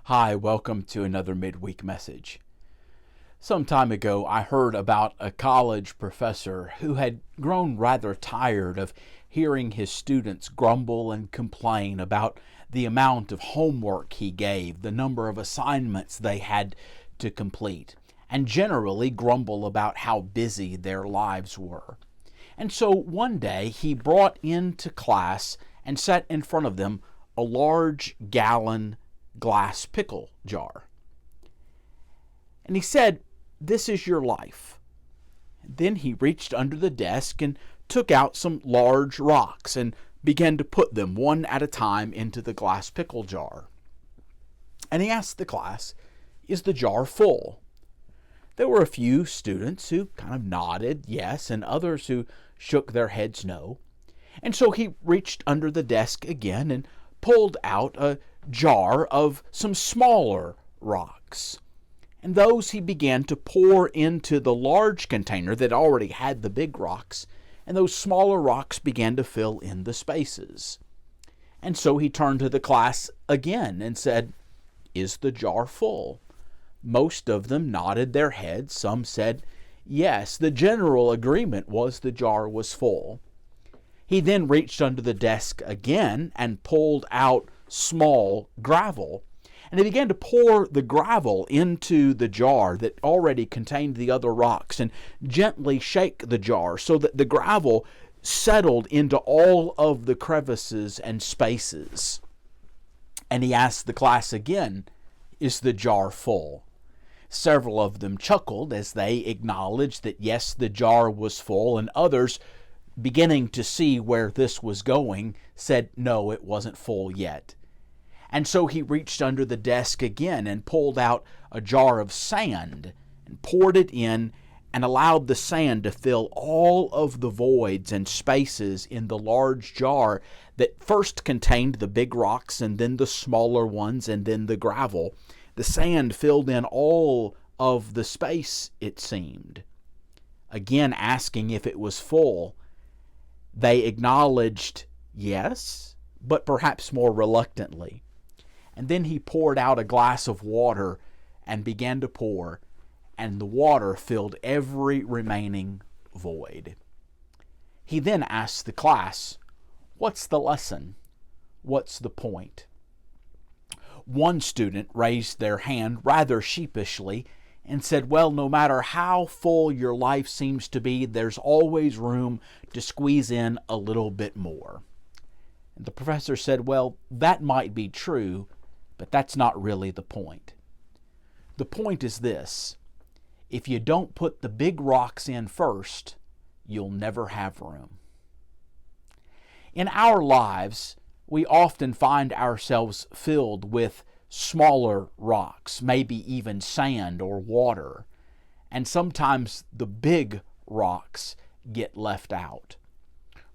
Hi, welcome to another midweek message. Some time ago, I heard about a college professor who had grown rather tired of hearing his students grumble and complain about the amount of homework he gave, the number of assignments they had to complete, and generally grumble about how busy their lives were. And so one day he brought into class and set in front of them a large gallon glass pickle jar. And he said, "This is your life." Then he reached under the desk and took out some large rocks and began to put them one at a time into the glass pickle jar. And he asked the class, "Is the jar full?" There were a few students who kind of nodded yes, and others who shook their heads no. And so he reached under the desk again and pulled out a jar of some smaller rocks. And those he began to pour into the large container that already had the big rocks, and those smaller rocks began to fill in the spaces. And so he turned to the class again and said, "Is the jar full?" Most of them nodded their heads. Some said yes. The general agreement was the jar was full. He then reached under the desk again and pulled out small gravel. And he began to pour the gravel into the jar that already contained the other rocks and gently shake the jar so that the gravel settled into all of the crevices and spaces. And he asked the class again, "Is the jar full?" Several of them chuckled as they acknowledged that yes, the jar was full, and others, beginning to see where this was going, said no, it wasn't full yet. And so he reached under the desk again and pulled out a jar of sand and poured it in and allowed the sand to fill all of the voids and spaces in the large jar that first contained the big rocks and then the smaller ones and then the gravel. The sand filled in all of the space, it seemed. Again asking if it was full, they acknowledged yes, but perhaps more reluctantly. And then he poured out a glass of water and began to pour, and the water filled every remaining void. He then asked the class, "What's the lesson? What's the point?" One student raised their hand rather sheepishly and said, "Well, no matter how full your life seems to be, there's always room to squeeze in a little bit more." And the professor said, "Well, that might be true, but that's not really the point. The point is this: if you don't put the big rocks in first, you'll never have room." In our lives, we often find ourselves filled with smaller rocks, maybe even sand or water, and sometimes the big rocks get left out,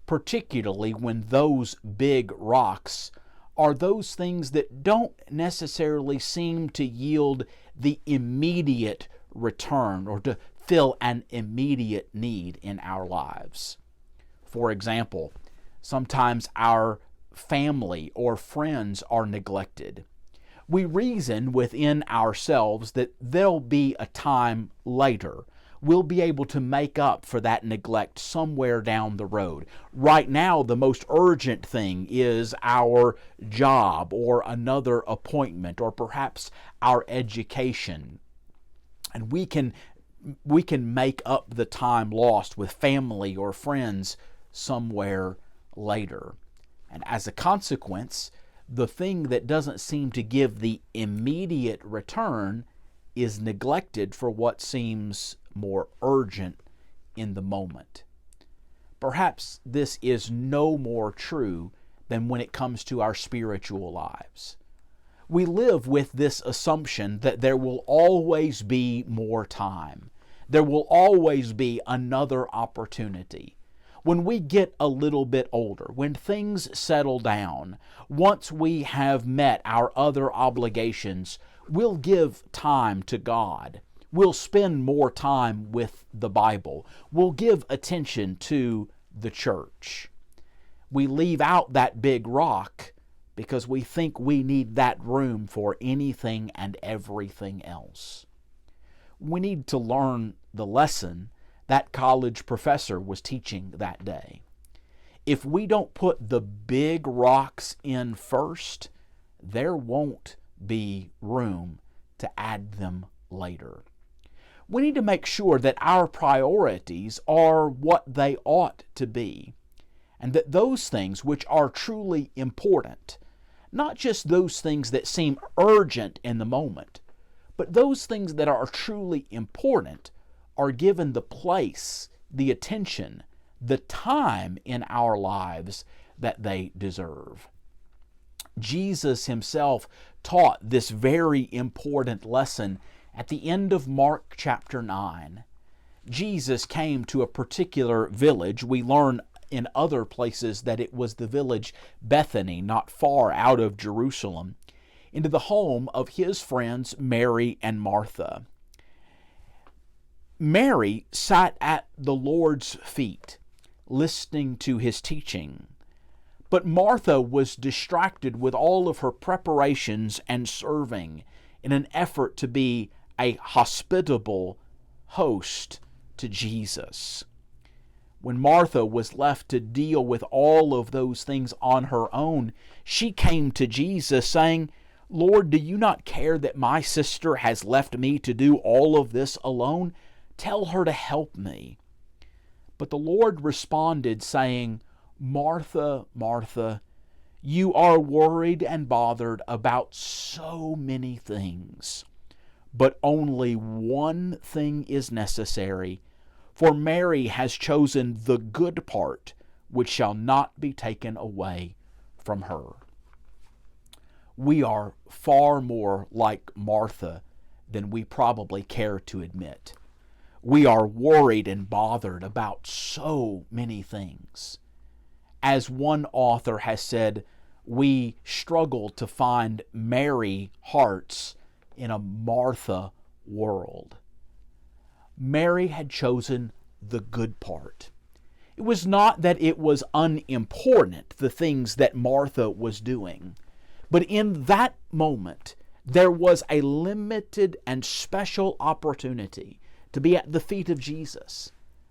particularly when those big rocks are those things that don't necessarily seem to yield the immediate return or to fill an immediate need in our lives. For example, sometimes our family or friends are neglected. We reason within ourselves that there'll be a time later. We'll be able to make up for that neglect somewhere down the road. Right now, the most urgent thing is our job or another appointment or perhaps our education. And we can make up the time lost with family or friends somewhere later. And as a consequence, the thing that doesn't seem to give the immediate return is neglected for what seems more urgent in the moment. Perhaps this is no more true than when it comes to our spiritual lives. We live with this assumption that there will always be more time. There will always be another opportunity. When we get a little bit older, when things settle down, once we have met our other obligations, we'll give time to God. We'll spend more time with the Bible. We'll give attention to the church. We leave out that big rock because we think we need that room for anything and everything else. We need to learn the lesson that college professor was teaching that day. If we don't put the big rocks in first, there won't be room to add them later. We need to make sure that our priorities are what they ought to be, and that those things which are truly important, not just those things that seem urgent in the moment, but those things that are truly important, are given the place, the attention, the time in our lives that they deserve. Jesus himself taught this very important lesson at the end of Mark chapter 9. Jesus came to a particular village. We learn in other places that it was the village Bethany, not far out of Jerusalem, into the home of his friends Mary and Martha. Mary sat at the Lord's feet, listening to his teaching. But Martha was distracted with all of her preparations and serving in an effort to be a hospitable host to Jesus. When Martha was left to deal with all of those things on her own, she came to Jesus saying, "Lord, do you not care that my sister has left me to do all of this alone? Tell her to help me." But the Lord responded saying, "Martha, Martha, you are worried and bothered about so many things, but only one thing is necessary, for Mary has chosen the good part, which shall not be taken away from her." We are far more like Martha than we probably care to admit. We are worried and bothered about so many things. As one author has said, we struggle to find Mary hearts in a Martha world. Mary had chosen the good part. It was not that it was unimportant, the things that Martha was doing, but in that moment, there was a limited and special opportunity to be at the feet of Jesus,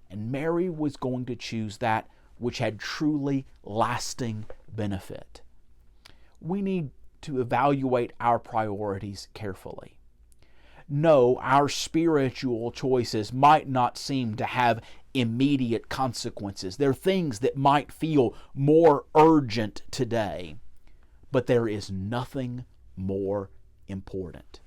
and Mary was going to choose that which had truly lasting benefit. We need to evaluate our priorities carefully. No, our spiritual choices might not seem to have immediate consequences. They're things that might feel more urgent today, but there is nothing more important.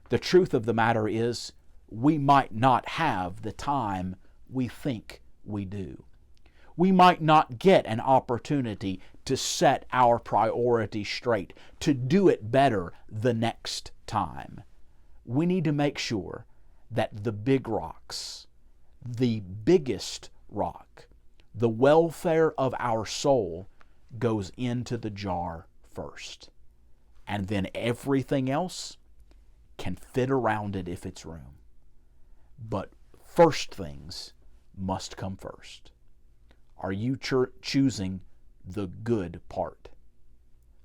The truth of the matter is, we might not have the time we think we do. We might not get an opportunity to set our priorities straight, to do it better the next time. We need to make sure that the big rocks, the biggest rock, the welfare of our soul goes into the jar first. And then everything else can fit around it if it's room. But first things must come first. Are you choosing the good part?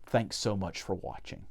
Thanks so much for watching.